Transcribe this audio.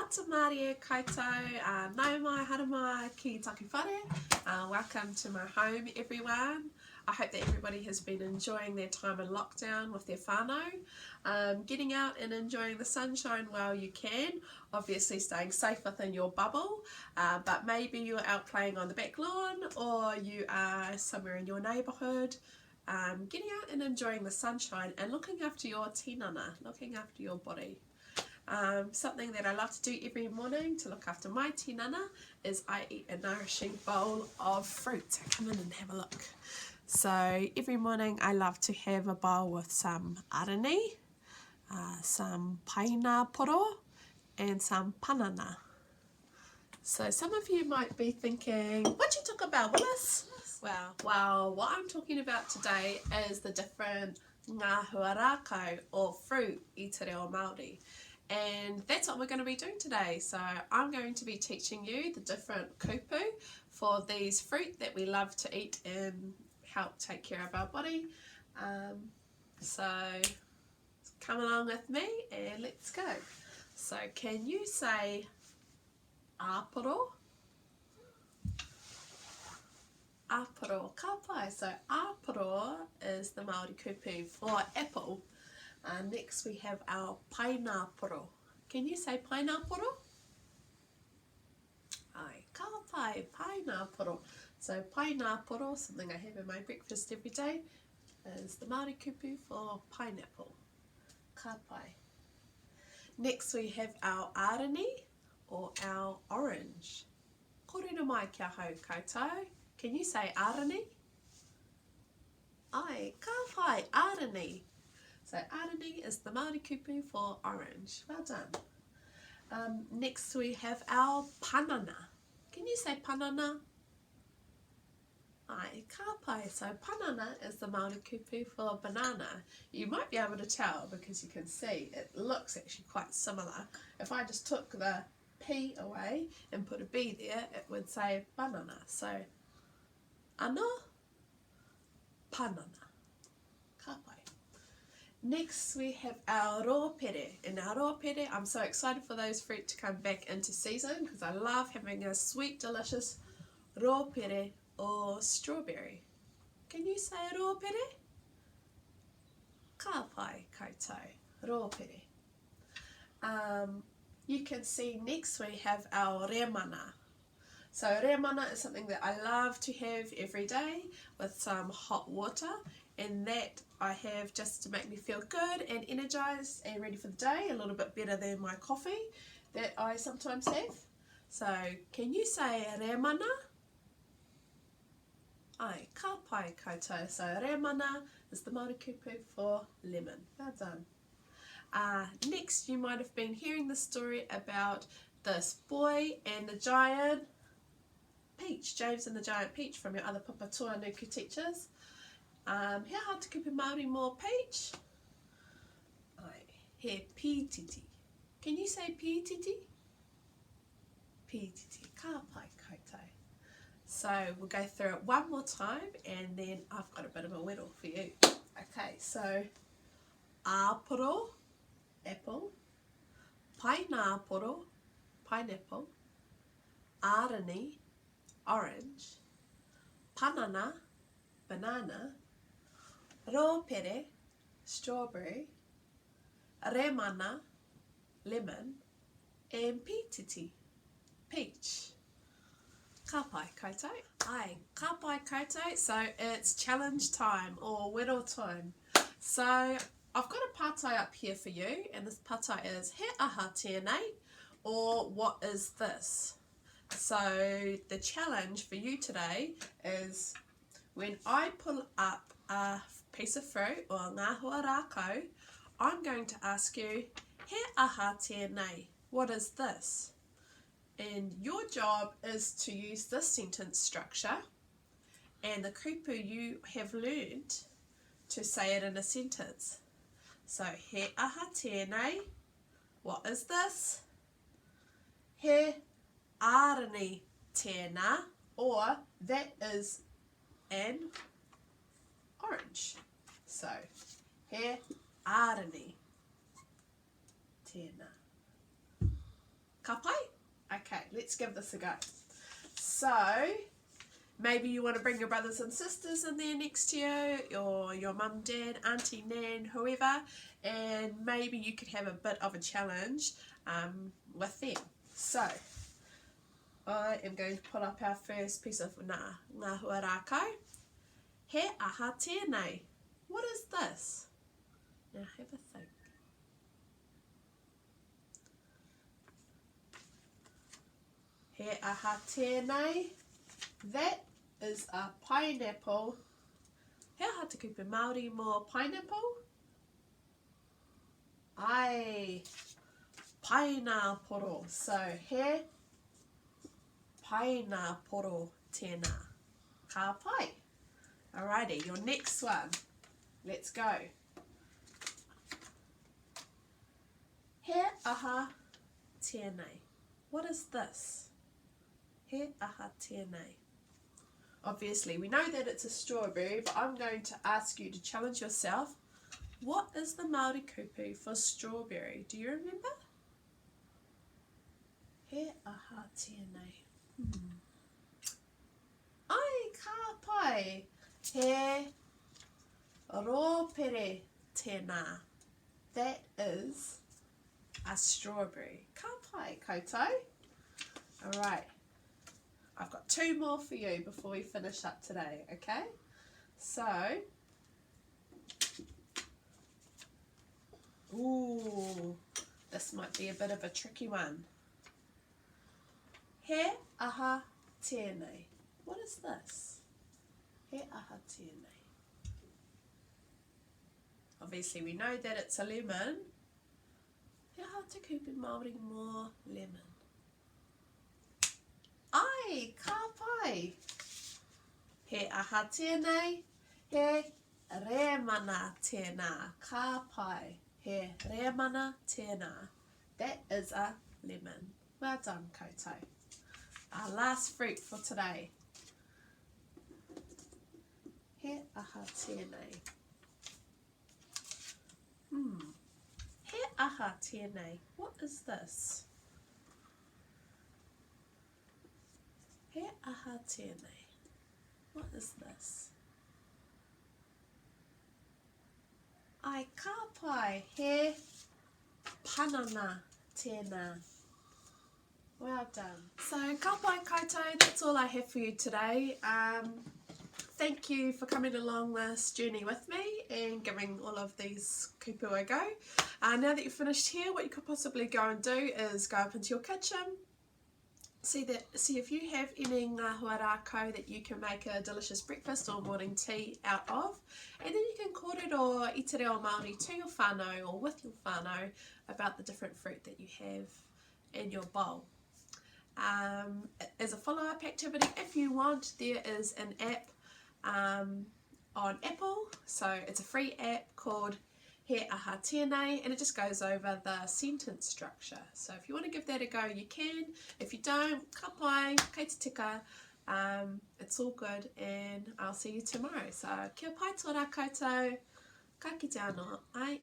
Ata Māori e koutou, nau mai, hara mai, ki taki whare. Welcome to my home, everyone. I hope that everybody has been enjoying their time in lockdown with their whānau, getting out and enjoying the sunshine while you can, obviously staying safe within your bubble, but maybe you're out playing on the back lawn or you are somewhere in your neighbourhood, getting out and enjoying the sunshine and looking after your tinana, looking after your body. Something that I love to do every morning to look after my tinana is I eat a nourishing bowl of fruit. So come in and have a look. So every morning I love to have a bowl with some arangi, some painaporo and some panana. So some of you might be thinking, what you talk about, Willis? Well, what I'm talking about today is the different Ngā Hua Rākau or fruit i te reo Māori. And that's what we're going to be doing today. So I'm going to be teaching you the different kupu for these fruit that we love to eat and help take care of our body. So come along with me and let's go. So can you say āporo? Āporo, ka pai. So āporo is the Māori kupu for apple. Next we have our painaporo. Can you say painaporo? Ai, ka pai, painaporo. So painaporo, something I have in my breakfast every day, is the Māori kupu for pineapple. Ka pai. Next we have our arangi or our orange. Korena mai kia hau koutou. Can you say arangi? Ai, ka pai, arangi. So arangi is the Māori kupu for orange. Well done. Next we have our panana. Can you say panana? Ai, ka pai. So panana is the Māori kupu for banana. You might be able to tell because you can see it looks actually quite similar. If I just took the P away and put a B there, it would say banana. So ana, panana. Ka pai. Next we have our rōpere, and our rōpere, I'm so excited for those fruit to come back into season because I love having a sweet delicious rōpere or strawberry. Can you say rōpere? Ka pai koutou, rōpere. You can see next we have our remana. So remana is something that I love to have every day with some hot water, and that I have just to make me feel good and energized and ready for the day, a little bit better than my coffee that I sometimes have. So can you say remana? Ai, ka pai koutou. So remana is the Māori kupu for lemon. Well done. Next you might have been hearing the story about this boy and the giant peach, James and the giant peach, from your other Papatua Nuku teachers. How hard to keep a Māori more peach? Ai, he pītiti. Can you say pītiti? Pītiti, ka pai koutou. So we'll go through it one more time and then I've got a bit of a whittle for you. Okay, so āporo, apple, painaporo, pineapple, arangi, orange, panana, banana, rōpere, strawberry, remana, lemon, and pītiti, peach. Ka pai koutou. Ai, ka pai koutou. So it's challenge time or whittle time. So I've got a pātai up here for you, and this pātai is he aha tēnei, or what is this? So the challenge for you today is when I pull up a piece of fruit or Ngā Hua Rākau, I'm going to ask you, he aha tēnei, what is this? And your job is to use this sentence structure and the kupu you have learned to say it in a sentence. So he aha tēnei, what is this? He arangi tēnā, or that is an orange. So he arangi tēnā. Ka pai? Okay, let's give this a go. So, maybe you want to bring your brothers and sisters in there next to you, or your mum, dad, auntie, nan, whoever, and maybe you could have a bit of a challenge with them. So, I am going to pull up our first piece of Ngā Hua Rākau. He aha tēnei. What is this? Now have a think. He aha tēnei. That is a pineapple. He aha te kupu Māori mō pineapple? Ai, pineapple. So he pineapple tēnā. Ka pai. Alrighty, your next one. Let's go. He aha tēnei. What is this? He aha tēnei. Obviously, we know that it's a strawberry, but I'm going to ask you to challenge yourself. What is the Māori kupu for strawberry? Do you remember? He aha tēnei. Ai, ka pai. He rōpere tēnā. That is a strawberry. Ka pai koutou. Alright. I've got two more for you before we finish up today, okay? So, ooh, this might be a bit of a tricky one. He aha tēnei. What is this? He aha tēnei. Obviously we know that it's a lemon. He aha te kupu Māori mō lemon. Ai, ka pai. He aha tēnei. He remana tēnā. Ka pai. He remana tēnā. That is a lemon. Well done, koutou. Our last fruit for today. He aha tēnei. He aha tēnei. What is this? He aha tēnei. What is this? Ai ka pai. He panana tēnā. Well done. So, ka pai koutou, that's all I have for you today. Thank you for coming along this journey with me and giving all of these kupu a go. Now that you've finished here, what you could possibly go and do is go up into your kitchen, see if you have any Ngā Hua Rākau that you can make a delicious breakfast or morning tea out of, and then you can kōrero i te reo Māori to your whānau or with your whānau about the different fruit that you have in your bowl. As a follow-up activity, if you want, there is an app on Apple, so it's a free app called He aha tēnei, and it just goes over the sentence structure. So if you want to give that a go, you can. If you don't, ka pai, kei te tika, it's all good, and I'll see you tomorrow. So kia pai tō rā koutou, ka kite anō, ai.